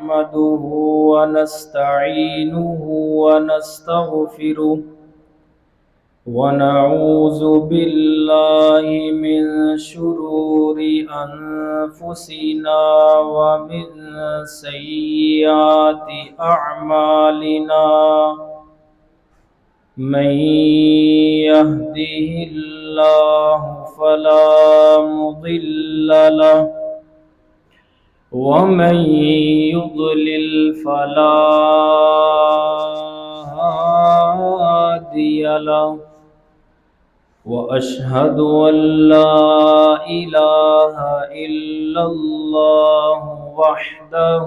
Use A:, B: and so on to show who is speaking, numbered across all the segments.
A: نحمده ونستعينه ونستغفره ونعوذ بالله من شرور أنفسنا ومن سيئات أعمالنا من يهده الله فلا مضل له ومن يضلل فلا هادي له وأشهد أن لا إله إلا الله وحده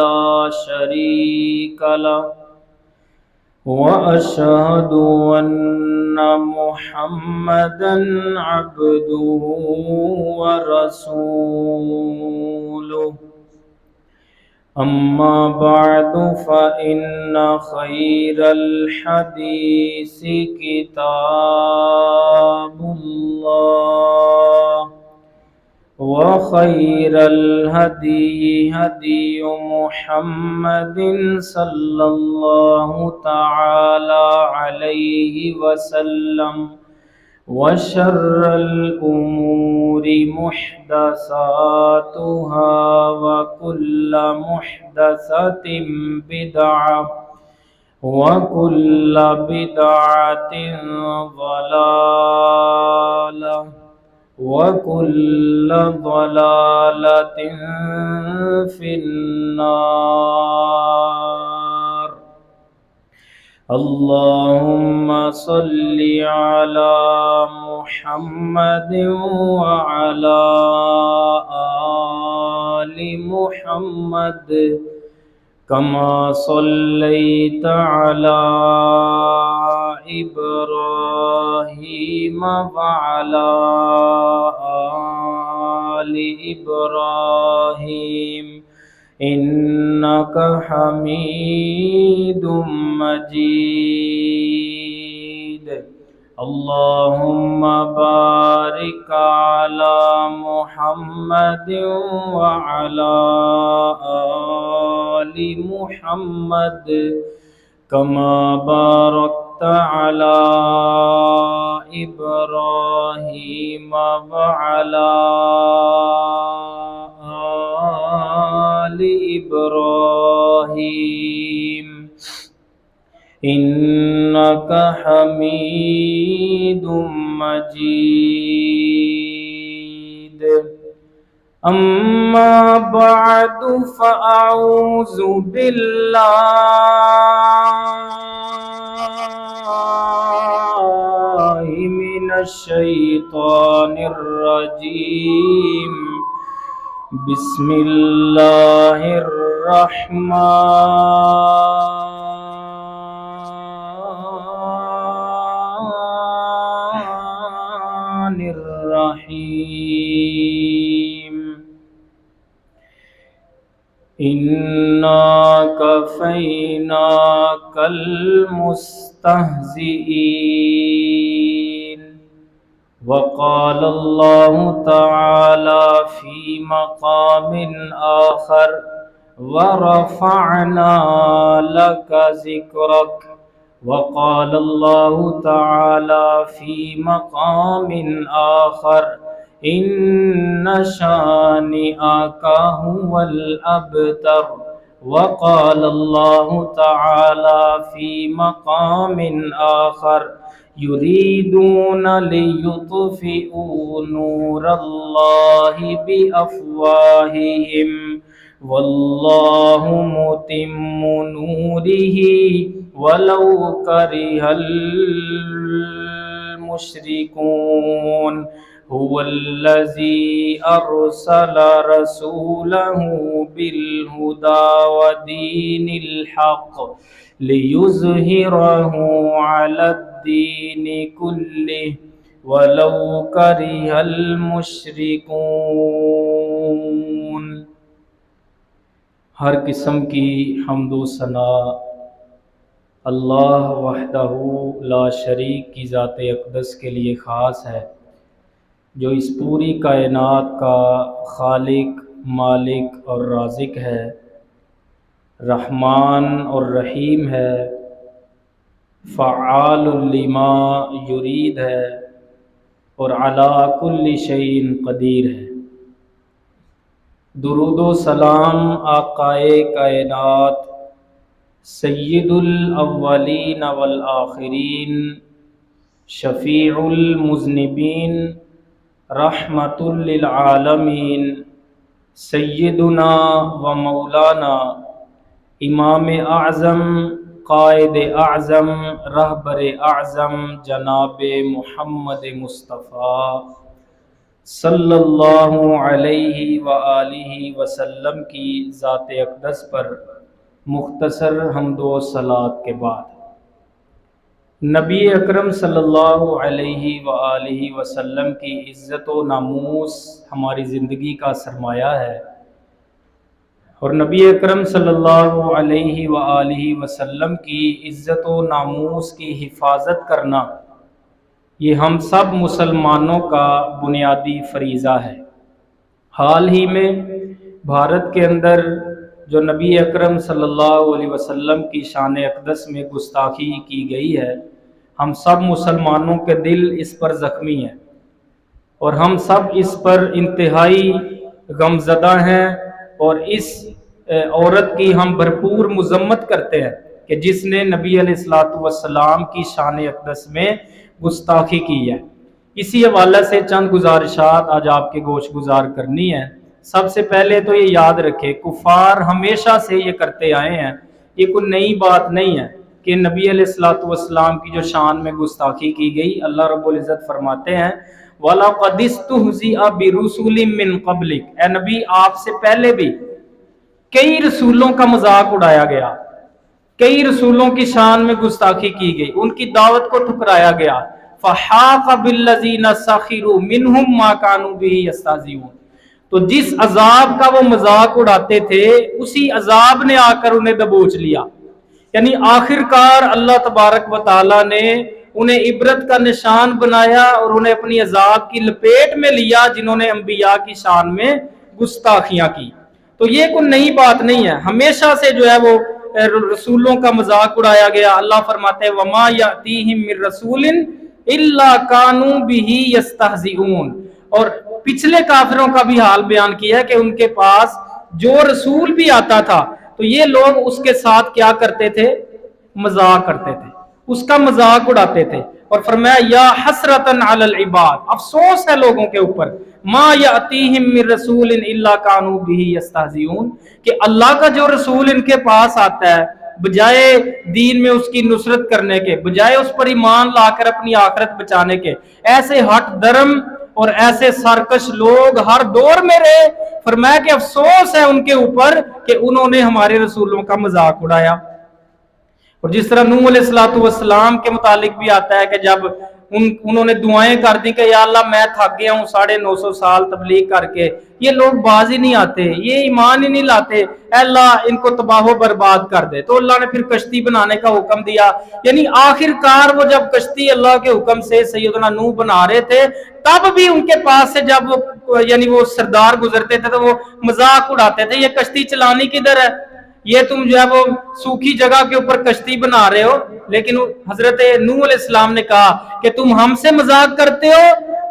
A: لا شريك له وأشهد أن محمدا عبده ورسوله أما بعد فإن خير الحديث كتاب الله وخير الهدي هدي محمد صلى الله تعالى عليه وسلم وشر الأمور محدثاتها وكل محدثة بدعة وكل بدعة ضلالة وكل ضلالة في النار. اللهم صل على محمد وعلى آل محمد كما صليت على إبراهيم وعلى آل إبراهيم إنك حميد مجيد. اللهم بارك على محمد وعلى آل محمد كما باركت على إبراهيم وعلى آل إبراهيم إنك حميد مجيد. أما بعد فأعوذ بالله من الشيطان الرجيم. بسم الله الرحمن الرحيم. إنا كفيناك المستهزئين. وقال الله تعالى في مقام آخر ورفعنا لك ذكرك. وقال الله تعالى في مقام آخر إن شانئك هو الأبتر. وقال الله تعالى في مقام آخر يريدون ليطفئوا نور الله بأفواههم والله متم نوره ولو كره المشركون. هو الذي أرسل رسوله بالهدى ودين الحق ليظهره على الدين كله ولو كره المشركون. ہر قسم کی حمد و ثنا اللہ وحدہ لا شریک کی ذات اقدس کے لیے خاص ہے، جو اس پوری کائنات کا خالق، مالک اور رازق ہے، رحمان اور رحیم ہے، فعال لما یرید ہے، اور علی کل شیء قدیر ہے۔ درود و سلام آقائے کائنات، سید الاولین والآخرین، شفیع المذنبین، رحمت للعالمین، سیدنا و مولانا امام اعظم، قائد اعظم، رہبر اعظم، جناب محمد مصطفیٰ صلی اللہ علیہ وآلہ وسلم کی ذات اقدس پر مختصر حمد و صلوات کے بعد، نبی اکرم صلی اللہ علیہ وآلہ وسلم کی عزت و ناموس ہماری زندگی کا سرمایہ ہے، اور نبی اکرم صلی اللہ علیہ وآلہ وسلم کی عزت و ناموس کی حفاظت کرنا یہ ہم سب مسلمانوں کا بنیادی فریضہ ہے۔ حال ہی میں بھارت کے اندر جو نبی اکرم صلی اللہ علیہ وسلم کی شان اقدس میں گستاخی کی گئی ہے، ہم سب مسلمانوں کے دل اس پر زخمی ہیں، اور ہم سب اس پر انتہائی غمزدہ ہیں، اور اس عورت کی ہم بھرپور مذمت کرتے ہیں کہ جس نے نبی علیہ الصلوۃ والسلام کی شان اقدس میں گستاخی کی ہے۔ اسی حوالے سے چند گزارشات آج آپ کے گوش گزار کرنی ہے۔ سب سے پہلے تو یہ یاد رکھے، کفار ہمیشہ سے یہ کرتے آئے ہیں، یہ کوئی نئی بات نہیں ہے کہ نبی علیہ الصلوۃ والسلام کی جو شان میں گستاخی کی گئی، اللہ رب العزت فرماتے ہیں وَلَقَدِ اسْتُهْزِئَ بِرُسُلٍ مِّن قَبْلِكَ، اے نبی آپ سے پہلے بھی کئی رسولوں کا مذاق اڑایا گیا، کئی رسولوں کی شان میں گستاخی کی گئی، ان کی دعوت کو ٹھکرایا گیا۔ فَحَاقَ بِالَّذِينَ سَخِرُوا مِنْهُمْ مَا كَانُوا بِهِ يَسْتَهْزِئُونَ، تو جس عذاب کا وہ مذاق اڑاتے تھے اسی عذاب نے آ کر انہیں دبوچ لیا۔ یعنی آخر کار اللہ تبارک و تعالیٰ نے انہیں عبرت کا نشان بنایا اور انہیں اپنی عذاب کی لپیٹ میں لیا جنہوں نے انبیاء کی شان میں گستاخیاں کی۔ تو یہ کوئی نئی بات نہیں ہے، ہمیشہ سے جو ہے وہ رسولوں کا مذاق اڑایا گیا۔ اللہ فرماتے ہیں وَمَا يَأْتِيهِم مِّن رَّسُولٍ إِلَّا كَانُوا بِهِ يَسْتَهْزِئُونَ، اور پچھلے کافروں کا بھی حال بیان کیا ہے کہ ان کے پاس جو رسول بھی آتا تھا تو یہ لوگ اس کے ساتھ کیا کرتے تھے؟ مذاق کرتے تھے، اس کا مذاق اڑاتے تھے۔ اور فرمایا یا حسرتن علی العباد، افسوس ہے لوگوں کے اوپر، ما یاتیہم من رسول الا کانوا بہ یستہزئون، کہ اللہ کا جو رسول ان کے پاس آتا ہے بجائے دین میں اس کی نصرت کرنے کے، بجائے اس پر ایمان لا کر اپنی آخرت بچانے کے، ایسے ہٹ درم اور ایسے سرکش لوگ ہر دور میں رہے۔ فرمایا کہ افسوس ہے ان کے اوپر کہ انہوں نے ہمارے رسولوں کا مذاق اڑایا۔ اور جس طرح نوح علیہ السلام کے متعلق بھی آتا ہے کہ جب انہوں نے دعائیں کر دی کہ یا اللہ میں تھک گیا ہوں 950 سال تبلیغ کر کے، یہ لوگ باز ہی نہیں آتے، یہ ایمان ہی نہیں لاتے، اے اللہ ان کو تباہ و برباد کر دے۔ تو اللہ نے پھر کشتی بنانے کا حکم دیا۔ یعنی آخر کار وہ جب کشتی اللہ کے حکم سے سیدنا نوح بنا رہے تھے تب بھی ان کے پاس سے جب وہ سردار گزرتے تھے تو وہ مذاق اڑاتے تھے، یہ کشتی چلانی کدھر ہے، یہ تم جو ہے وہ سوکھی جگہ کے اوپر کشتی بنا رہے ہو۔ لیکن حضرت نوح علیہ السلام نے کہا کہ تم ہم سے مذاق کرتے ہو،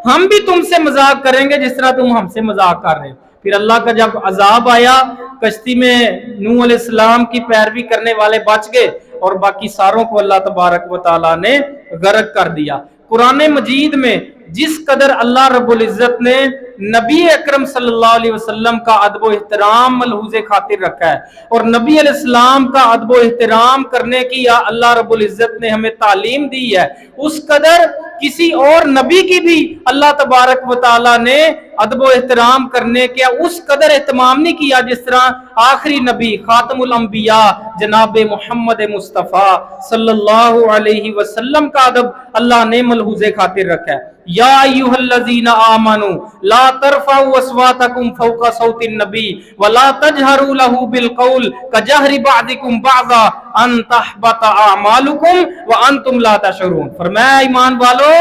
A: ہم بھی تم سے مذاق کریں گے جس طرح تم ہم سے مذاق کر رہے ہو۔ پھر اللہ کا جب عذاب آیا کشتی میں نوح علیہ السلام کی پیروی کرنے والے بچ گئے اور باقی ساروں کو اللہ تبارک و تعالیٰ نے غرق کر دیا۔ قرآن مجید میں جس قدر اللہ رب العزت نے نبی اکرم صلی اللہ علیہ وسلم کا ادب و احترام ملحوظ خاطر رکھا ہے، اور نبی علیہ السلام کا ادب و احترام کرنے کی اللہ رب العزت نے ہمیں تعلیم دی ہے، اس قدر کسی اور نبی کی بھی اللہ تبارک و تعالیٰ نے ادب و احترام کرنے کے اس قدر اہتمام نہیں کیا جس طرح آخری نبی خاتم الانبیاء جناب محمد مصطفیٰ صلی اللہ علیہ وسلم کا ادب اللہ نے ملحوظ خاطر رکھا ہے۔ یا ایھا الذین آمنوا لا ترفعوا اصواتکم فوق صوت النبی ولا تجہروا له بالقول کجہر بعضکم بعضا ان تحبط اعمالکم وانتم لا تشعرون۔ فرمایا ایمان والو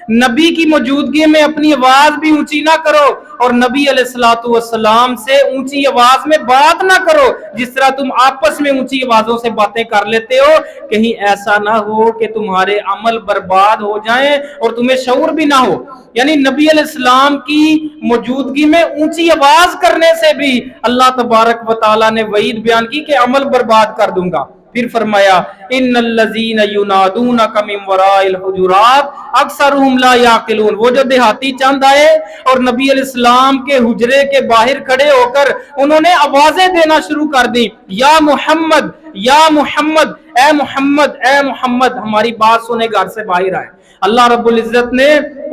A: نبی کی موجودگی میں اپنی آواز بھی اونچی نہ کرو اور نبی علیہ الصلوۃ والسلام سے اونچی آواز میں بات نہ کرو جس طرح تم آپس میں اونچی آوازوں سے باتیں کر لیتے ہو. کہیں ایسا نہ ہو کہ تمہارے عمل برباد ہو جائیں اور تمہیں شعور بھی نہ ہو. یعنی نبی علیہ السلام کی موجودگی میں اونچی آواز کرنے سے بھی اللہ تبارک و تعالیٰ نے وعید بیان کی کہ عمل برباد کر دوں گا. پھر فرمایا ان الذین ینادونک من وراء الحجرات اکثرهم لا یعقلون. وہ جو دیہاتی چند آئے اور نبی علیہ السلام کے حجرے کے باہر کھڑے ہو کر انہوں نے آوازیں دینا شروع کر دی, یا محمد یا محمد, اے محمد اے محمد, ہماری بات سنے گھر سے باہر آئے. اللہ رب العزت نے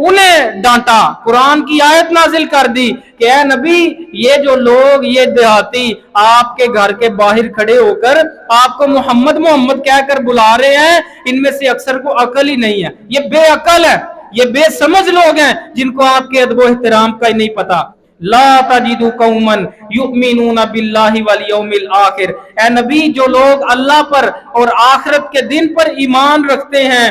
A: انہیں ڈانٹا, قرآن کی آیت نازل کر دی کہ اے نبی یہ جو لوگ, یہ دیہاتی آپ کے گھر کے باہر کھڑے ہو کر آپ کو محمد محمد کہہ کر بلا رہے ہیں, ان میں سے اکثر کو عقل ہی نہیں ہے, یہ بے عقل ہے, یہ بے سمجھ لوگ ہیں جن کو آپ کے ادب و احترام کا ہی نہیں پتا. لا تجدوا قوما یؤمنون باللہ والیوم الآخر. اے نبی جو لوگ اللہ پر اور آخرت کے دن پر ایمان رکھتے ہیں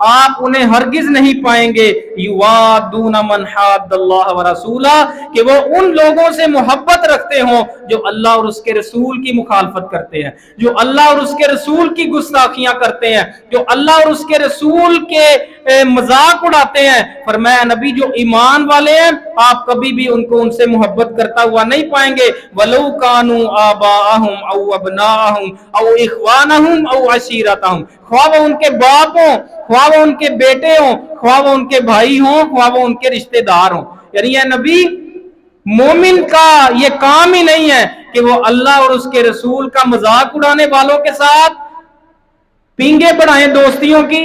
A: آپ انہیں ہرگز نہیں پائیں گے یوادون من حاد اللہ ورسولہ, کہ وہ ان لوگوں سے محبت رکھتے ہوں جو اللہ اور اس کے رسول کی مخالفت کرتے ہیں, جو اللہ اور اس کے رسول کی گستاخیاں کرتے ہیں, جو اللہ اور اس کے رسول کے مذاق اڑاتے ہیں. فرمایا نبی جو ایمان والے ہیں آپ کبھی بھی ان کو ان سے محبت کرتا ہوا نہیں پائیں گے. ولو کانوا آباءہم او ابناءہم او اخوانہم او عشیرتہم, خواہ وہ ان کے باپ ہوں, خواہ وہ ان کے بیٹے ہوں, خواہ وہ ان کے بھائی ہوں, خواہ وہ ان کے رشتہ دار ہوں. یعنی یہ نبی مومن کا یہ کام ہی نہیں ہے کہ وہ اللہ اور اس کے رسول کا مذاق اڑانے والوں کے ساتھ پینگے بڑھائیں دوستیوں کی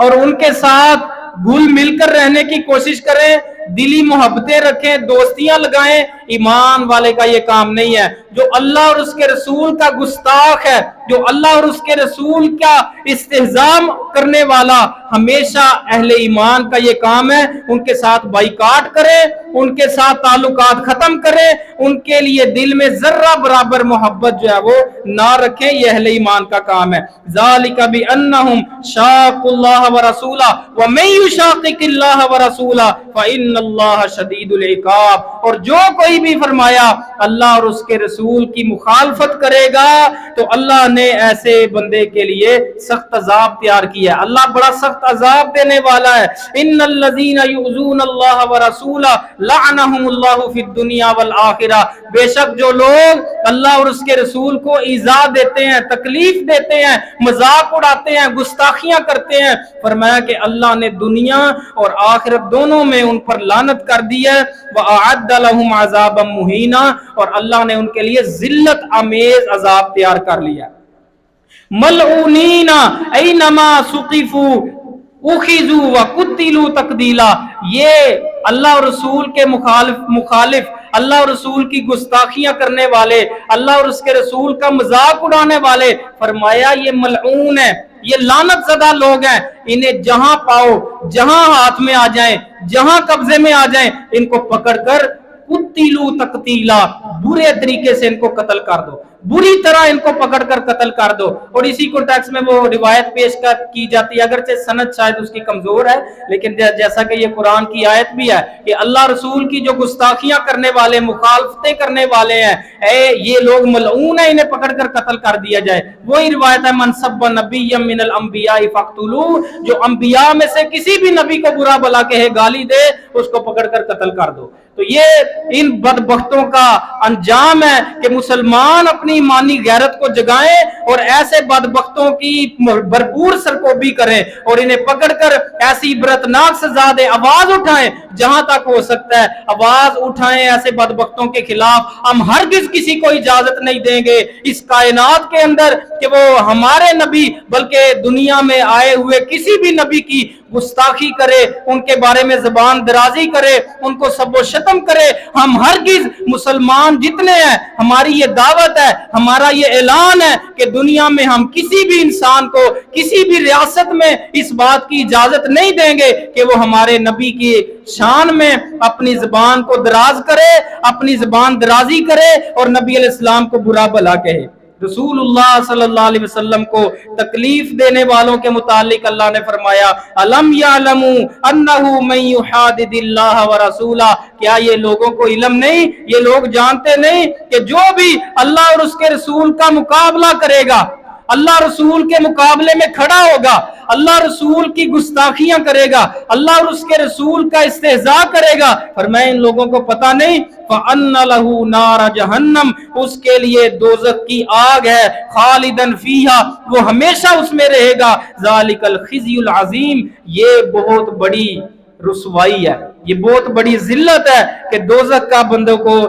A: اور ان کے ساتھ گھل مل کر رہنے کی کوشش کریں, دلی محبتیں رکھیں, دوستیاں لگائیں. ایمان والے کا یہ کام نہیں ہے. جو اللہ اور اس کے رسول کا گستاخ ہے, جو اللہ اور اس کے رسول کا استہزاء کرنے والا, ہمیشہ اہل ایمان کا یہ کام ہے ان کے ساتھ بائیکاٹ کرے, ان کے ساتھ تعلقات ختم کرے, ان کے لیے دل میں ذرہ برابر محبت جو ہے وہ نہ رکھیں. یہ اہل ایمان کا کام ہے. ذالک بانہم شاقوا اللہ ورسولہ ومن یشاقق اللہ ورسولہ فإن اللہ شدید العقاب. اور جو کوئی بھی فرمایا اللہ اور اس کے رسول کی مخالفت کرے گا تو اللہ نے ایسے بندے کے لیے سخت عذاب تیار کیا ہے. اللہ بڑا سخت عذاب دینے والا ہے. ان الذین یؤذون اللہ ورسولہ لعنہم اللہ فی الدنیا والآخرہ. بے شک جو لوگ اللہ اور اس کے رسول کو ایذا دیتے ہیں, تکلیف دیتے ہیں, مذاق اڑاتے ہیں, گستاخیاں کرتے ہیں, فرمایا کہ اللہ نے دنیا اور آخرت دونوں میں ان پر لعنت کر دی ہے. وَأَعَدَّ لَهُمْ عَذَابًا مُهِينًا, اور اللہ نے ان کے لیے ذلت آمیز عذاب تیار کر لیا. ملعونین اینما ثقفوا اخذوا وقتلوا تقتیلا. یہ اللہ اور رسول کے مخالف, اللہ اور رسول کی گستاخیاں کرنے والے, اللہ اور اس کے رسول کا مذاق اڑانے والے, فرمایا یہ ملعون ہے, یہ لعنت زدہ لوگ ہیں. انہیں جہاں پاؤ, جہاں ہاتھ میں آ جائیں, جہاں قبضے میں آ جائیں, ان کو پکڑ کر قتلوا تقتیلا, برے طریقے سے ان کو قتل کر دو, بری طرح ان کو پکڑ کر قتل کر دو. اور اسی کنٹیکس میں وہ روایت پیش کی جاتی ہے, اگرچہ سند شاید اس کی کمزور ہے, لیکن جیسا کہ یہ قرآن کی آیت بھی ہے کہ اللہ رسول کی جو گستاخیاں کرنے والے, مخالفتیں کرنے والے ہیں, یہ لوگ ملعون ہیں, انہیں پکڑ کر قتل کر دیا جائے. وہی روایت ہے من سب نبی من الانبیاء فاقتلوہ, جو انبیاء میں سے کسی بھی نبی کو برا بلا کہے, گالی دے, اس کو پکڑ کر قتل کر دو. تو یہ ان بدبختوں کا انجام ہے کہ مسلمان اپنی ایمانی غیرت کو جگائیں اور ایسے بدبختوں کی بھرپور سرکوبی کریں اور انہیں پکڑ کر ایسی عبرتناک سزا دیں. آواز اٹھائیں, جہاں تک ہو سکتا ہے آواز اٹھائیں ایسے بدبختوں کے خلاف. ہم ہرگز کسی کو اجازت نہیں دیں گے اس کائنات کے اندر کہ وہ ہمارے نبی بلکہ دنیا میں آئے ہوئے کسی بھی نبی کی گستاخی کرے, ان کے بارے میں زبان درازی کرے, ان کو سب و شتم کرے. ہم ہرگز مسلمان جتنے ہیں, ہماری یہ دعوت ہے, ہمارا یہ اعلان ہے کہ دنیا میں ہم کسی بھی انسان کو کسی بھی ریاست میں اس بات کی اجازت نہیں دیں گے کہ وہ ہمارے نبی کی شان میں اپنی زبان کو دراز کرے, اپنی زبان درازی کرے اور نبی علیہ السلام کو برا بھلا کہے. رسول اللہ صلی اللہ علیہ وسلم کو تکلیف دینے والوں کے متعلق اللہ نے فرمایا الم یعلموا انہ من یحادد اللہ ورسولہ، کیا یہ لوگوں کو علم نہیں، یہ لوگ جانتے نہیں کہ جو بھی اللہ اور اس کے رسول کا مقابلہ کرے گا، اللہ رسول کے مقابلے میں کھڑا ہوگا، اللہ رسول کی گستاخیاں کرے گا، اللہ اور اس کے رسول کا استہزاء کرے گا، فرمایا ان لوگوں کو پتہ نہیں فَأَنَّ لَهُ نَارَ جَهَنَّمْ، اس کے لیے دوزخ کی آگ ہے، خالدن فیہا، وہ ہمیشہ اس میں رہے گا، ذَلِكَ الْخِزْيُ الْعَظِيمُ، یہ بہت بڑی رسوائی ہے، یہ بہت بڑی ذلت ہے کہ دوزخ کا بندوں کو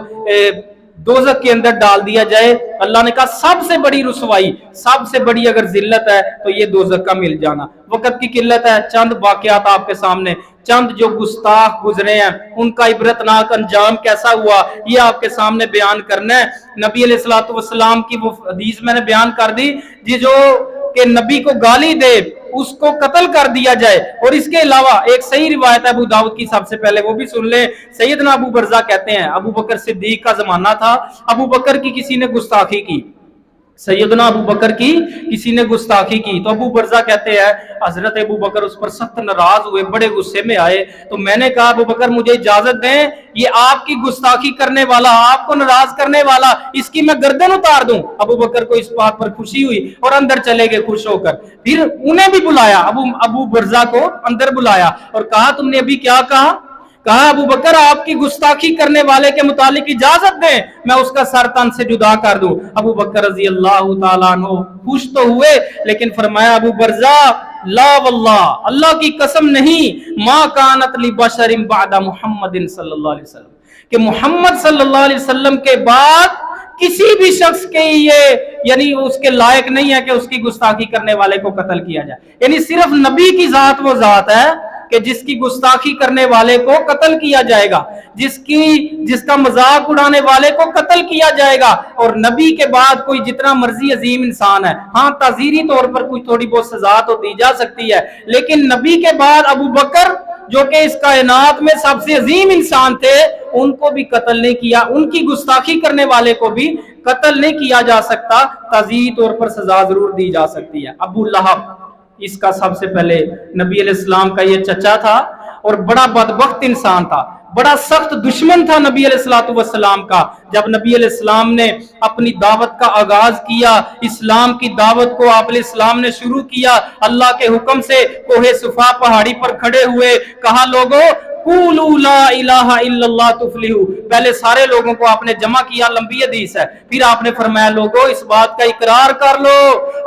A: دوزخ کے اندر ڈال دیا جائے۔ اللہ نے کہا سب سے بڑی رسوائی، سب سے بڑی اگر ذلت ہے تو یہ دوزخ کا مل جانا۔ وقت کی قلت ہے، چند واقعات آپ کے سامنے، چند جو گستاخ گزرے ہیں ان کا عبرتناک انجام کیسا ہوا یہ آپ کے سامنے بیان کرنا ہے۔ نبی علیہ الصلوۃ والسلام کی وہ حدیث میں نے بیان کر دی جو کہ نبی کو گالی دے اس کو قتل کر دیا جائے، اور اس کے علاوہ ایک صحیح روایت ہے ابو داؤد کی، سب سے پہلے وہ بھی سن لیں۔ سیدنا ابو برزہ کہتے ہیں ابو بکر صدیق کا زمانہ تھا، ابو بکر کی کسی نے گستاخی کی، سیدنا ابو بکر کی کسی نے گستاخی کی تو ابو برزہ کہتے ہیں حضرت ابو بکر اس پر سخت ناراض ہوئے، بڑے غصے میں آئے، تو میں نے کہا ابو بکر مجھے اجازت دیں، یہ آپ کی گستاخی کرنے والا، آپ کو ناراض کرنے والا، اس کی میں گردن اتار دوں۔ ابو بکر کو اس بات پر خوشی ہوئی اور اندر چلے گئے خوش ہو کر۔ پھر انہیں بھی بلایا، ابو برزہ کو اندر بلایا اور کہا تم نے ابھی کیا کہا؟ کہا ابو بکر آپ کی گستاخی کرنے والے کے متعلق اجازت دیں میں اس کا سر تن سے جدا کر دوں۔ ابو بکر رضی اللہ تعالیٰ عنہ خوش تو ہوئے لیکن فرمایا ابو برزہ لا واللہ، اللہ کی قسم نہیں، ما کانت لبشر بعد محمد صلی اللہ علیہ وسلم، کہ محمد صلی اللہ علیہ وسلم کے بعد کسی بھی شخص کے یہ یعنی اس کے لائق نہیں ہے کہ اس کی گستاخی کرنے والے کو قتل کیا جائے، یعنی صرف نبی کی ذات وہ ذات ہے کہ جس کی گستاخی کرنے والے کو قتل کیا جائے گا، جس کا مذاق اڑانے والے کو قتل کیا جائے گا، اور نبی کے بعد کوئی جتنا مرضی عظیم انسان ہے، ہاں تعزیری طور پر کوئی تھوڑی بہت سزا تو دی جا سکتی ہے، لیکن نبی کے بعد ابو بکر جو کہ اس کائنات میں سب سے عظیم انسان تھے ان کو بھی قتل نہیں کیا، ان کی گستاخی کرنے والے کو بھی قتل نہیں کیا جا سکتا، تعزیری طور پر سزا ضرور دی جا سکتی ہے۔ ابو لہب اس کا سب سے پہلے نبی علیہ السلام کا یہ چچا تھا اور بڑا بدبخت انسان تھا، بڑا سخت دشمن تھا نبی علیہ السلام کا۔ جب نبی علیہ السلام نے اپنی دعوت کا آغاز کیا، اسلام کی دعوت کو آپ علیہ السلام نے شروع کیا، اللہ کے حکم سے کوہ صفا پہاڑی پر کھڑے ہوئے، کہا لوگوں قولوا لا الہ الا اللہ تفلحوا، پہلے سارے لوگوں کو آپ نے جمع کیا، لمبی حدیث ہے، پھر آپ نے فرمایا لوگوں اس بات کا اقرار کر لو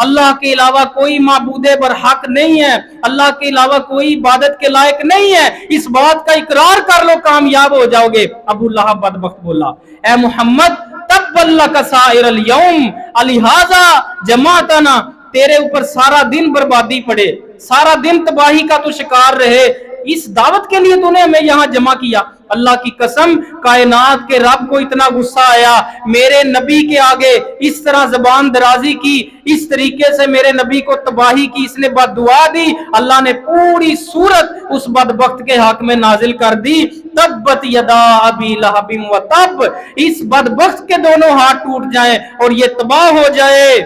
A: اللہ کے علاوہ کوئی معبود برحق نہیں ہے، اللہ کے علاوہ کوئی عبادت کے لائق نہیں ہے، اس بات کا اقرار کر لو کامیاب ہو جاؤ گے۔ ابو لہب بدبخت بولا اے محمد تبا لک سائر اليوم الہذا جماعتنا، تیرے اوپر سارا دن بربادی پڑے، سارا دن تباہی کا تو شکار رہے، اس دعوت کے لیے تو نے ہمیں یہاں جمع کیا۔ اللہ کی قسم کائنات کے رب کو اتنا غصہ آیا، میرے نبی کے آگے اس طرح زبان درازی کی، اس طریقے سے میرے نبی کو تباہی کی، اس نے بد دعا دی، اللہ نے پوری سورت اس بدبخت کے حق میں نازل کر دی، تبت یدا ابی لہب و تب، اس بدبخت کے دونوں ہاتھ ٹوٹ جائیں اور یہ تباہ ہو جائے،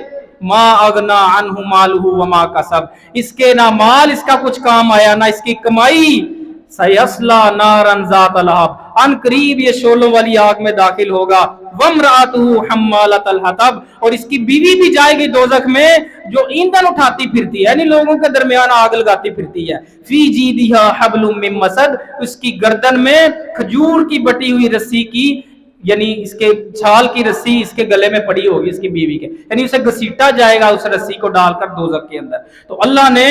A: ما اغنا عنہ مالہ وما کسب، اس کے نہ مال اس کا کچھ کام آیا نہ اس کی کمائی، سیصلا نارا ذات لہب، ان قریب یہ شعلوں والی آگ میں داخل ہوگا، وامرأتہ حمالۃ الحطب، اور اس کی بیوی بھی جائے گی دوزخ میں جو ایندھن اٹھاتی پھرتی ہے، یعنی لوگوں کے درمیان آگ لگاتی پھرتی ہے، فی جیدہا حبل من مسد، اس کی گردن میں کھجور کی بٹی ہوئی رسی کی یعنی اس کے چھال کی رسی اس کے گلے میں پڑی ہوگی اس کی بیوی کے، یعنی اسے گھسیٹا جائے گا اس رسی کو ڈال کر دوزخ کے اندر۔ تو اللہ نے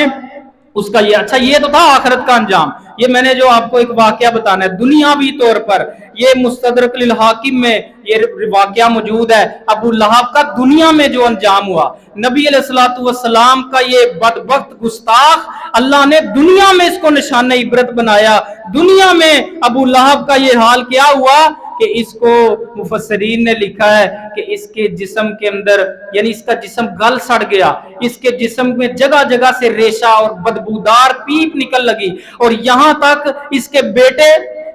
A: اس کا یہ اچھا یہ تو تھا آخرت کا انجام، یہ میں نے جو آپ کو ایک واقعہ بتانا ہے دنیاوی طور پر، یہ مستدرک للحاکم میں یہ واقعہ موجود ہے ابو لہب کا دنیا میں جو انجام ہوا، نبی علیہ السلام کا یہ بدبخت گستاخ اللہ نے دنیا میں اس کو نشان عبرت بنایا۔ دنیا میں ابو لہب کا یہ حال کیا ہوا کہ اس کو مفسرین نے لکھا ہے کہ اس کے جسم کے اندر یعنی اس کا جسم گل سڑ گیا، اس کے جسم میں جگہ جگہ سے ریشہ اور بدبودار پیپ نکل لگی، اور یہاں تک اس کے بیٹے،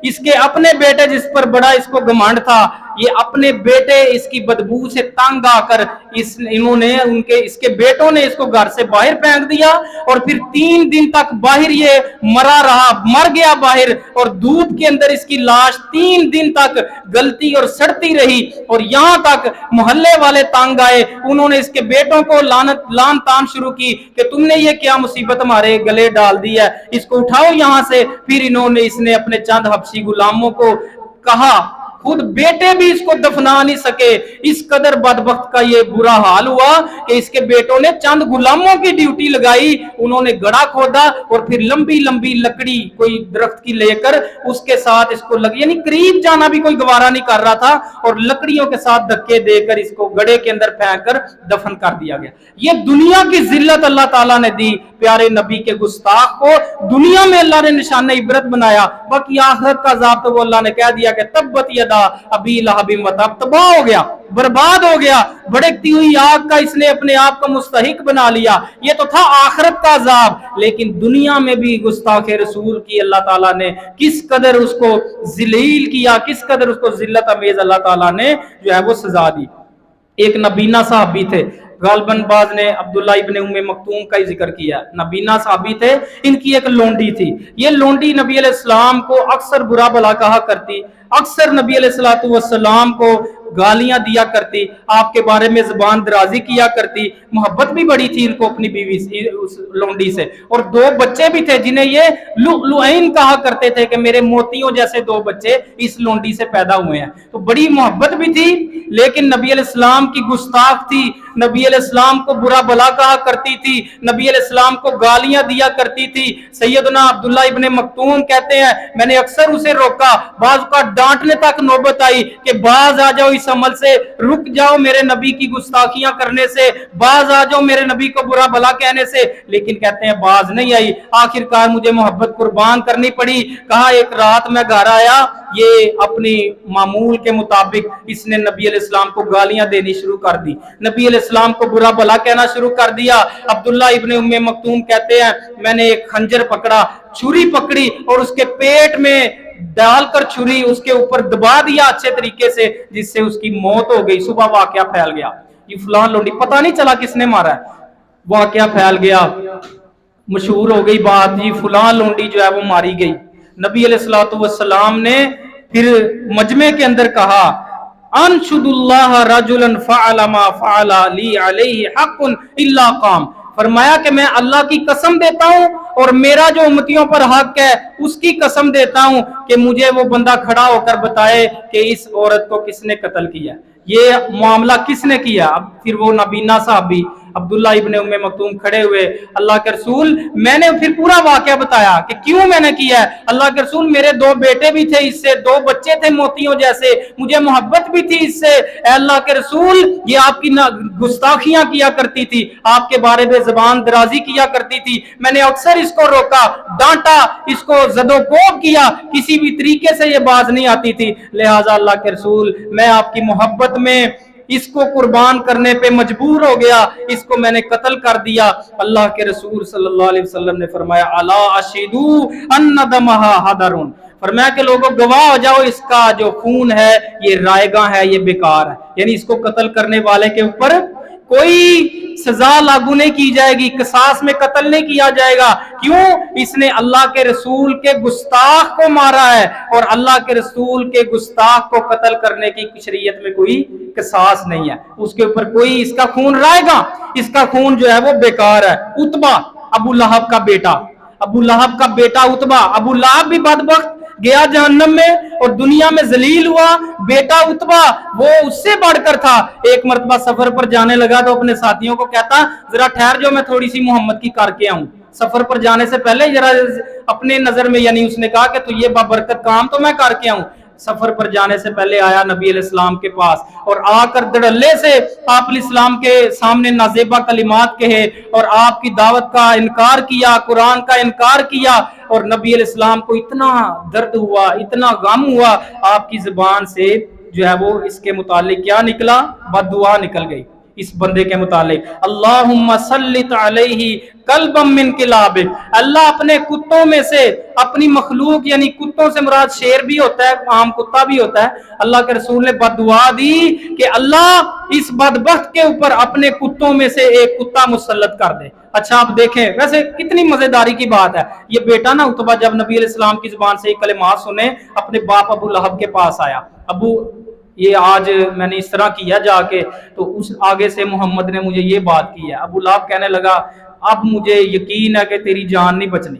A: اس کے اپنے بیٹے جس پر بڑا اس کو گھمنڈ تھا، یہ اپنے بیٹے اس کی بدبو سے تنگ آ کر اس کے بیٹوں نے اس کو گھر سے باہر پھینک دیا، اور پھر 3 دن تک باہر یہ مرا رہا، مر گیا باہر، اور دودھ کے اندر اس کی لاش 3 دن تک گلتی اور سڑتی رہی، اور یہاں تک محلے والے تنگ آئے، انہوں نے اس کے بیٹوں کو لان تان شروع کی کہ تم نے یہ کیا مصیبت ہمارے گلے ڈال دی ہے، اس کو اٹھاؤ یہاں سے۔ پھر اس نے اپنے چند حبشی غلاموں کو کہا، خود بیٹے بھی اس کو دفنا نہیں سکے، اس قدر بدبخت کا یہ برا حال ہوا کہ اس کے بیٹوں نے چند غلاموں کی ڈیوٹی لگائی، انہوں نے گڑھا کھودا اور پھر لمبی لمبی لکڑی کوئی درخت کی لے کر اس کے ساتھ اس کو یعنی قریب جانا بھی کوئی گوارا نہیں کر رہا تھا، اور لکڑیوں کے ساتھ دھکے دے کر اس کو گڑھے کے اندر پھینک کر دفن کر دیا گیا۔ یہ دنیا کی ذلت اللہ تعالیٰ نے دی پیارے نبی کے گستاخ کو، دنیا میں اللہ نے نشان عبرت بنایا، باقی آخرت کا عذاب تو وہ اللہ نے کہہ دیا کہ تبت یدا ابی لہب وتب، تباہ ہو گیا، برباد ہو گیا، بھڑکتی ہوئی آگ کا اس نے اپنے آپ کو مستحق بنا لیا۔ یہ تو تھا آخرت کا عذاب، لیکن دنیا میں بھی گستاخ رسول کی اللہ تعالیٰ نے کس قدر اس کو ذلیل کیا، کس قدر اس کو ذلت امیز اللہ تعالیٰ نے جو ہے وہ سزا دی۔ ایک نبینا صحابی تھے، غالباً بعض نے عبداللہ ابن ام مکتوم کا ہی ذکر کیا، نبینا صحابی تھے، ان کی ایک لونڈی تھی، یہ لونڈی نبی علیہ السلام کو اکثر برا بلا کہا کرتی، اکثر نبی علیہ السلام کو گالیاں دیا کرتی، آپ کے بارے میں زبان درازی کیا کرتی، محبت بھی بڑی تھی ان کو اپنی بیوی سے، اس لونڈی سے، اور 2 بچے بھی تھے جنہیں یہ لؤلؤین کہا کرتے تھے کہ میرے موتیوں جیسے 2 بچے اس لونڈی سے پیدا ہوئے ہیں، تو بڑی محبت بھی تھی، لیکن نبی علیہ السلام کی گستاخ تھی، نبی علیہ السلام کو برا بلا کہا کرتی تھی، نبی علیہ السلام کو گالیاں دیا کرتی تھی۔ سیدنا عبداللہ ابن مکتوم کہتے ہیں میں نے اکثر اسے روکا، بعض کا ڈانٹنے تک نوبت آئی کہ باز آ جاؤ اس عمل سے، رک جاؤ میرے نبی کی گستاخیاں کرنے سے، باز آ جاؤ میرے نبی کو برا بلا کہنے سے، لیکن کہتے ہیں باز نہیں آئی، آخر کار مجھے محبت قربان کرنی پڑی۔ کہا ایک رات میں گھر آیا، یہ اپنی معمول کے مطابق اس نے نبی علیہ السلام کو گالیاں دینی شروع کر دی، نبی علیہ السلام کو برا بلا کہنا شروع کر دیا۔ عبداللہ ابن ام مکتوم کہتے ہیں میں نے ایک خنجر پکڑا، چھری پکڑی، اور اس کے پیٹ میں ڈال کر چھری اس کے اوپر دبا دیا اچھے طریقے سے، جس سے اس کی موت ہو گئی۔ صبح واقعہ پھیل گیا، یہ فلان لونڈی، پتہ نہیں چلا کس نے مارا ہے، واقعہ پھیل گیا، مشہور ہو گئی بات، یہ فلان لونڈی جو ہے وہ ماری گئی۔ نبی علیہ السلام نے پھر مجمع کے اندر کہا انشد اللہ رجلا فعل ما فعل لی علیہ حق الا قام، فرمایا کہ میں اللہ کی قسم دیتا ہوں اور میرا جو امتیوں پر حق ہے اس کی قسم دیتا ہوں کہ مجھے وہ بندہ کھڑا ہو کر بتائے کہ اس عورت کو کس نے قتل کیا، یہ معاملہ کس نے کیا۔ اب پھر وہ نبینا صحابی عبداللہ ابن ام مکتوم کھڑے ہوئے، اللہ کے رسول میں نے پھر پورا واقعہ بتایا کہ کیوں میں نے کیا ہے، اللہ کے رسول میرے 2 بیٹے بھی تھے اس سے، 2 بچے تھے موتیوں جیسے، مجھے محبت بھی تھی اس سے، اے اللہ کے رسول یہ آپ کی گستاخیاں کیا کرتی تھی، آپ کے بارے میں زبان درازی کیا کرتی تھی، میں نے اکثر اس کو روکا، ڈانٹا، اس کو زد و کوب کیا، کسی بھی طریقے سے یہ باز نہیں آتی تھی، لہٰذا اللہ کے رسول میں آپ کی محبت میں اس کو قربان کرنے پہ مجبور ہو گیا، اس کو میں نے قتل کر دیا۔ اللہ کے رسول صلی اللہ علیہ وسلم نے فرمایا الا اشہدو ان دمہا حدرن، فرمایا کہ لوگوں گواہ ہو جاؤ اس کا جو خون ہے یہ رائگاں ہے، یہ بیکار ہے، یعنی اس کو قتل کرنے والے کے اوپر کوئی سزا لاگو نہیں کی جائے گی، قصاص میں قتل نہیں کیا جائے گا، کیوں؟ اس نے اللہ کے رسول کے گستاخ کو مارا ہے، اور اللہ کے رسول کے گستاخ کو قتل کرنے کی شریعت میں کوئی قصاص نہیں ہے، اس کے اوپر کوئی، اس کا خون رائے گا، اس کا خون جو ہے وہ بیکار ہے۔ عتبہ ابو لہب کا بیٹا، ابو لہب کا بیٹا عتبہ، ابو لہب بھی بدبخت گیا جہنم میں اور دنیا میں ذلیل ہوا، بیٹا عتبہ وہ اس سے بڑھ کر تھا، ایک مرتبہ سفر پر جانے لگا تو اپنے ساتھیوں کو کہتا ذرا ٹھہر جو میں تھوڑی سی محمد کی کر کے آؤں، سفر پر جانے سے پہلے ذرا اپنے نظر میں، یعنی اس نے کہا کہ تو یہ بابرکت کام تو میں کر کے آؤں، سفر پر جانے سے پہلے آیا نبی علیہ السلام کے پاس اور آ کر دڑلے سے آپ علیہ السلام کے سامنے نازیبہ کلمات کہے اور آپ کی دعوت کا انکار کیا، قرآن کا انکار کیا، اور نبی علیہ السلام کو اتنا درد ہوا، اتنا غم ہوا، آپ کی زبان سے جو ہے وہ اس کے متعلق کیا نکلا؟ بد دعا نکل گئی، اس بندے کے متعلق، اللہم سلط علیہ قلبم من کلابک، اللہ اپنے کتوں میں سے اپنی مخلوق، یعنی کتوں سے مراد شیر بھی ہوتا ہے، عام کتا بھی ہوتا ہے، اللہ کے رسول نے بد دعا دی کہ اللہ اس بدبخت کے اوپر اپنے کتوں میں سے ایک کتا مسلط کر دے۔ اچھا آپ دیکھیں ویسے کتنی مزیداری کی بات ہے، یہ بیٹا نا عتبہ جب نبی علیہ السلام کی زبان سے یہ کلمات سنے اپنے باپ ابو لہب کے پاس آیا، ابو یہ آج میں نے اس طرح کیا جا کے، تو اس آگے سے محمد نے مجھے یہ بات کی ہے۔ ابو لہب کہنے لگا اب مجھے یقین ہے کہ تیری جان نہیں بچنی،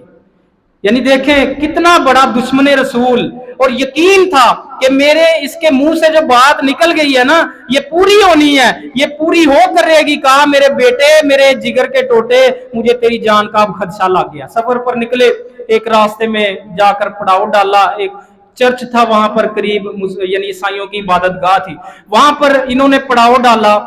A: یعنی دیکھیں کتنا بڑا دشمن رسول، اور یقین تھا کہ میرے اس کے منہ سے جو بات نکل گئی ہے نا یہ پوری ہونی ہے، یہ پوری ہو کر رہے گی، کہا میرے بیٹے میرے جگر کے ٹوٹے مجھے تیری جان کا اب خدشہ لگ گیا۔ سفر پر نکلے، ایک راستے میں جا کر پڑاؤ ڈالا، ایک چرچ تھا وہاں پر قریب، یعنی عیسائیوں کی عبادت گاہ تھی، وہاں پر انہوں نے پڑاؤ ڈالا۔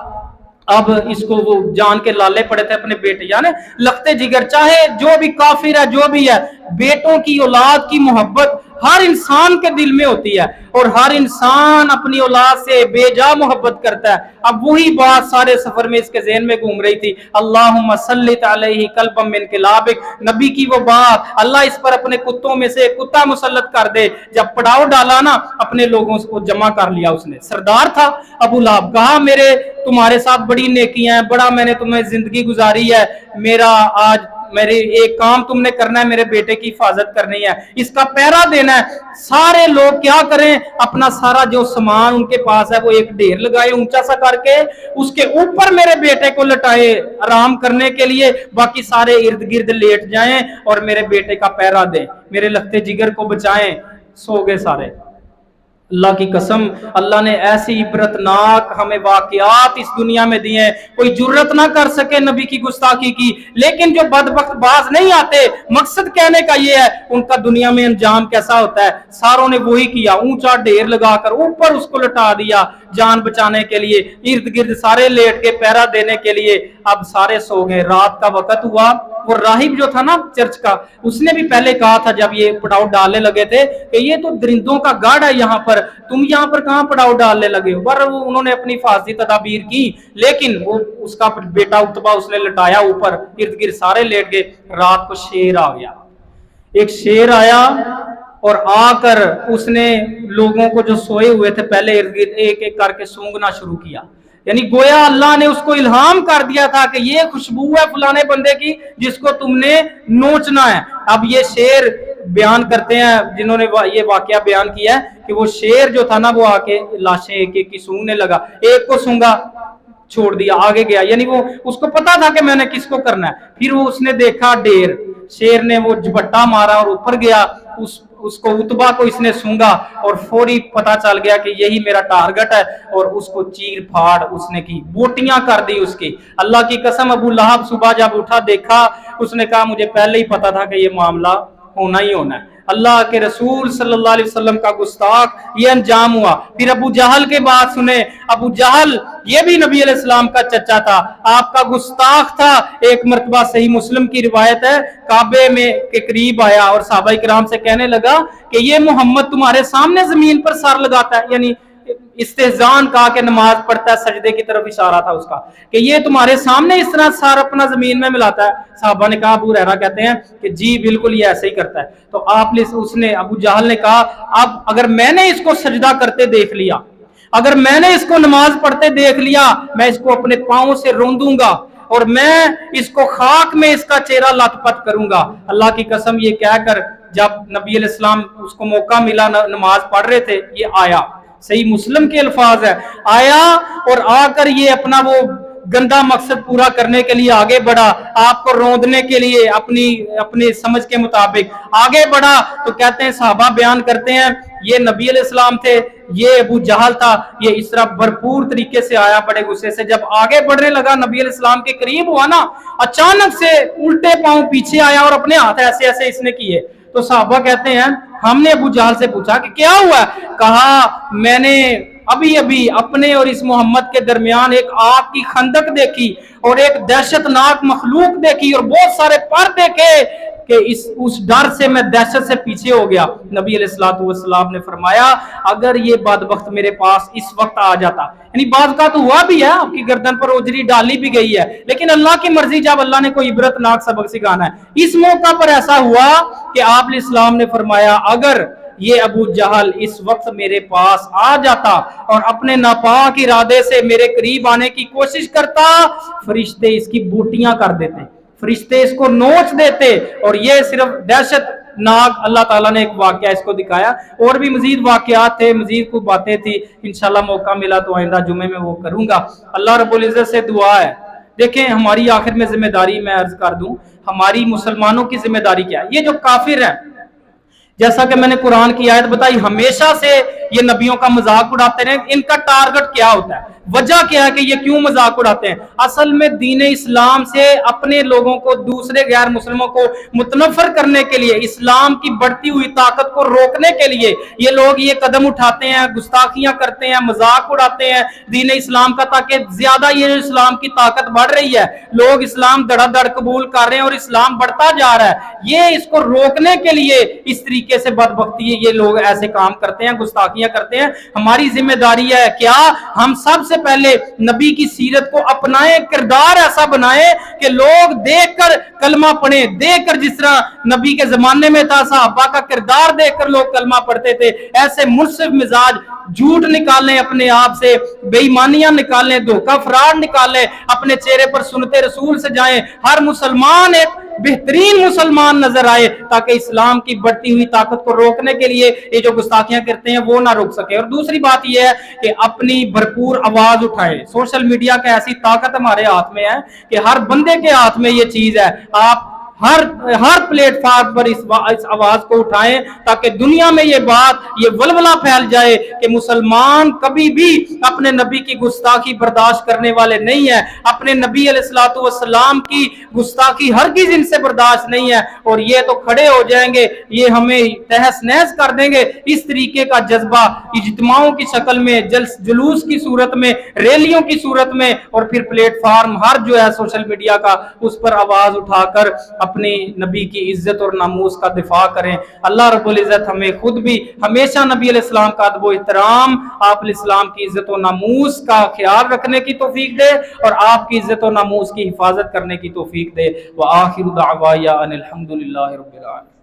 A: اب اس کو وہ جان کے لالے پڑے تھے اپنے بیٹے، یعنی لختے جگر، چاہے جو بھی کافر ہے جو بھی ہے، بیٹوں کی اولاد کی محبت ہر انسان کے دل میں ہوتی ہے، اور ہر انسان اپنی اولاد سے بے جا محبت کرتا ہے۔ اب وہی بات سارے سفر میں اس کے ذہن میں گھوم رہی تھی، اللہم سلط علیہ قلبا من کلابک، نبی کی وہ بات، اللہ اس پر اپنے کتوں میں سے کتا مسلط کر دے۔ جب پڑاؤ ڈالا نا اپنے لوگوں کو جمع کر لیا، اس نے سردار تھا ابو لہب، کہا میرے تمہارے ساتھ بڑی نیکیاں ہیں، بڑا میں نے تمہیں زندگی گزاری ہے، میرا آج میرے ایک کام تم نے کرنا ہے، میرے بیٹے کی حفاظت کرنی ہے، اس کا پہرا دینا ہے۔ سارے لوگ کیا کریں، اپنا سارا جو سامان ان کے پاس ہے وہ ایک ڈھیر لگائے اونچا سا کر کے، اس کے اوپر میرے بیٹے کو لٹائے آرام کرنے کے لیے، باقی سارے ارد گرد لیٹ جائیں اور میرے بیٹے کا پہرا دیں، میرے لختے جگر کو بچائیں۔ سو گئے سارے۔ اللہ کی قسم اللہ نے ایسی عبرتناک ہمیں واقعات اس دنیا میں دیے ہیں، کوئی جرت نہ کر سکے نبی کی گستاخی کی، لیکن جو بدبخت باز نہیں آتے، مقصد کہنے کا یہ ہے ان کا دنیا میں انجام کیسا ہوتا ہے۔ ساروں نے وہی کیا، اونچا ڈھیر لگا کر اوپر اس کو لٹا دیا جان بچانے کے لیے، ارد گرد سارے لیٹ کے پہرا دینے کے لیے۔ اب سارے سو گئے، رات کا وقت ہوا۔ وہ راہب جو تھا نا چرچ کا، اس نے بھی پہلے کہا تھا جب یہ پڑاؤ ڈالنے لگے تھے کہ یہ تو درندوں کا گاڑ ہے، یہاں پر تم یہاں پر کہاں پڑاؤ ڈالنے لگے ہو؟ پر انہوں نے اپنی حفاظتی تدابیر کی، لیکن وہ اس کا بیٹا عتبہ اس نے لٹایا اوپر، ارد گرد سارے لیٹ گئے۔ رات کو شیر آ گیا، ایک شیر آیا اور آ کر اس نے لوگوں کو جو سوئے ہوئے تھے پہلے ارد گرد ایک ایک کر کے سونگنا شروع کیا، یعنی گویا اللہ نے اس کو الہام کر دیا تھا کہ یہ خوشبو ہے فلانے بندے کی جس کو تم نے نوچنا ہے۔ اب یہ شیر بیان کرتے ہیں جنہوں نے یہ واقعہ بیان کیا ہے کہ وہ شیر جو تھا نا وہ آ کے لاشیں ایک ایک کی سونگنے لگا، ایک کو سونگا چھوڑ دیا آگے گیا، یعنی وہ اس کو پتا تھا کہ میں نے کس کو کرنا ہے۔ پھر وہ اس نے دیکھا ڈیر، شیر نے وہ جھپٹا مارا اور اوپر گیا، اس کو عتبہ کو اس نے سونگا اور فوری پتا چل گیا کہ یہی میرا ٹارگٹ ہے، اور اس کو چیر پھاڑ اس نے کی، بوٹیاں کر دی اس کی۔ اللہ کی قسم ابو لہب صبح جب اٹھا دیکھا، اس نے کہا مجھے پہلے ہی پتا تھا کہ یہ معاملہ ہونا ہی ہونا ہے۔ اللہ کے رسول صلی اللہ علیہ وسلم کا گستاخ یہ انجام ہوا۔ پھر ابو جہل کے بات سنیں، ابو جہل یہ بھی نبی علیہ السلام کا چچا تھا، آپ کا گستاخ تھا۔ ایک مرتبہ صحیح مسلم کی روایت ہے، کعبے میں کے قریب آیا اور صحابہ کرام سے کہنے لگا کہ یہ محمد تمہارے سامنے زمین پر سر لگاتا ہے، یعنی استحزان کہا کہ نماز پڑھتا ہے، سجدے کی طرف اشارہ تھا اس کا، کہ یہ تمہارے سامنے اس طرح سر اپنا زمین میں ملاتا ہے۔ صحابہ نے کہا، ابو ہریرہ کہتے ہیں کہ جی بالکل یہ ایسے ہی کرتا ہے۔ تو اس نے ابو جہل نے کہا اب اگر میں نے اس کو سجدہ کرتے دیکھ لیا، اگر میں نے اس کو نماز پڑھتے دیکھ لیا، میں اس کو اپنے پاؤں سے روندوں گا اور میں اس کو خاک میں اس کا چہرہ لت پت کروں گا۔ اللہ کی قسم یہ کہہ کر جب نبی علیہ السلام اس کو موقع ملا، نماز پڑھ رہے تھے، یہ آیا، صحیح مسلم کے الفاظ ہے، آیا اور آ کر یہ اپنا وہ گندا مقصد پورا کرنے کے لیے آگے بڑھا، آپ کو روندنے کے لیے اپنی سمجھ کے مطابق آگے بڑھا۔ تو کہتے ہیں صحابہ بیان کرتے ہیں یہ نبی علیہ السلام تھے، یہ ابو جہل تھا، یہ اس طرح بھرپور طریقے سے آیا بڑے غصے سے۔ جب آگے بڑھنے لگا نبی علیہ السلام کے قریب ہوا نا، اچانک سے الٹے پاؤں پیچھے آیا اور اپنے ہاتھ ایسے ایسے اس نے کیے۔ تو صحابہ کہتے ہیں ہم نے ابو جہل سے پوچھا کہ کیا ہوا؟ کہا میں نے ابھی اپنے اور اس محمد کے درمیان ایک آگ کی خندق دیکھی اور ایک دہشت ناک مخلوق دیکھی اور بہت سارے پر دیکھے کہ اس ڈر سے میں دہشت سے پیچھے ہو گیا۔ نبی علیہ الصلوۃ والسلام نے فرمایا اگر یہ بدبخت میرے پاس اس وقت آ جاتا، یعنی بعض کا تو ہوا بھی ہے، آپ کی گردن پر اجری ڈالی بھی گئی ہے، لیکن اللہ کی مرضی جب اللہ نے کوئی عبرتناک سبق سکھانا ہے۔ اس موقع پر ایسا ہوا کہ آپ علیہ السلام نے فرمایا اگر یہ ابو جہل اس وقت میرے پاس آ جاتا اور اپنے ناپاک ارادے سے میرے قریب آنے کی کوشش کرتا، فرشتے اس کی بوٹیاں کر دیتے، فرشتے اس کو نوچ دیتے، اور یہ صرف دہشت ناک اللہ تعالیٰ نے ایک واقعہ اس کو دکھایا، اور بھی مزید واقعات تھے، مزید کوئی باتیں تھی، انشاءاللہ موقع ملا تو آئندہ جمعے میں وہ کروں گا۔ اللہ رب العزت سے دعا ہے، دیکھیں ہماری آخر میں ذمہ داری میں عرض کر دوں، ہماری مسلمانوں کی ذمہ داری کیا ہے؟ یہ جو کافر ہیں، جیسا کہ میں نے قرآن کی آیت بتائی، ہمیشہ سے یہ نبیوں کا مذاق اڑاتے رہے، ان کا ٹارگٹ کیا ہوتا ہے، وجہ کیا ہے کہ یہ کیوں مذاق اڑاتے ہیں؟ اصل میں دین اسلام سے اپنے لوگوں کو دوسرے غیر مسلموں کو متنفر کرنے کے لیے، اسلام کی بڑھتی ہوئی طاقت کو روکنے کے لیے یہ لوگ یہ قدم اٹھاتے ہیں، گستاخیاں کرتے ہیں، مذاق اڑاتے ہیں دین اسلام کا، تاکہ زیادہ یہ اسلام کی طاقت بڑھ رہی ہے، لوگ اسلام دڑا دڑ قبول کر رہے ہیں اور اسلام بڑھتا جا رہا ہے، یہ اس کو روکنے کے لیے اس طریقے سے بدبختی یہ لوگ ایسے کام کرتے ہیں، گستاخیاں کرتے ہیں۔ ہماری ذمہ داری ہے کیا؟ ہم سب سے پہلے نبی کی سیرت کو اپنائیں، کردار ایسا بنائیں کہ لوگ دیکھ کر کلمہ پڑھیں، دیکھ کر جس طرح نبی کے زمانے میں تھا، صحابہ کا کردار دیکھ کر لوگ کلمہ پڑھتے تھے، ایسے منصف مزاج، جھوٹ نکالیں اپنے آپ سے، بے ایمانیاں نکالیں، دھوکہ فراڈ نکالیں، اپنے چہرے پر سنت رسول سے جائیں، ہر مسلمان ایک بہترین مسلمان نظر آئے، تاکہ اسلام کی بڑھتی ہوئی طاقت کو روکنے کے لیے یہ جو گستاخیاں کرتے ہیں وہ نہ روک سکے۔ اور دوسری بات یہ ہے کہ اپنی بھرپور آواز اٹھائے، سوشل میڈیا کا ایسی طاقت ہمارے ہاتھ میں ہے کہ ہر بندے کے ہاتھ میں یہ چیز ہے، آپ ہر پلیٹ فارم پر اس آواز کو اٹھائیں، تاکہ دنیا میں یہ بات، یہ ولولہ پھیل جائے کہ مسلمان کبھی بھی اپنے نبی کی گستاخی برداشت کرنے والے نہیں ہیں، اپنے نبی علیہ الصلوۃ والسلام کی گستاخی ہرگز ان سے برداشت نہیں ہے، اور یہ تو کھڑے ہو جائیں گے، یہ ہمیں تہس نہس کر دیں گے۔ اس طریقے کا جذبہ اجتماعوں کی شکل میں، جلوس کی صورت میں، ریلیوں کی صورت میں، اور پھر پلیٹ فارم ہر جو ہے سوشل میڈیا کا، اس پر آواز اٹھا کر اپنی نبی کی عزت اور ناموس کا دفاع کریں۔ اللہ رب العزت ہمیں خود بھی ہمیشہ نبی علیہ السلام کا ادب و احترام، آپ علیہ السلام کی عزت و ناموس کا خیال رکھنے کی توفیق دے، اور آپ کی عزت و ناموس کی حفاظت کرنے کی توفیق دے۔ وآخر دعوایا ان الحمد للہ رب العالمین۔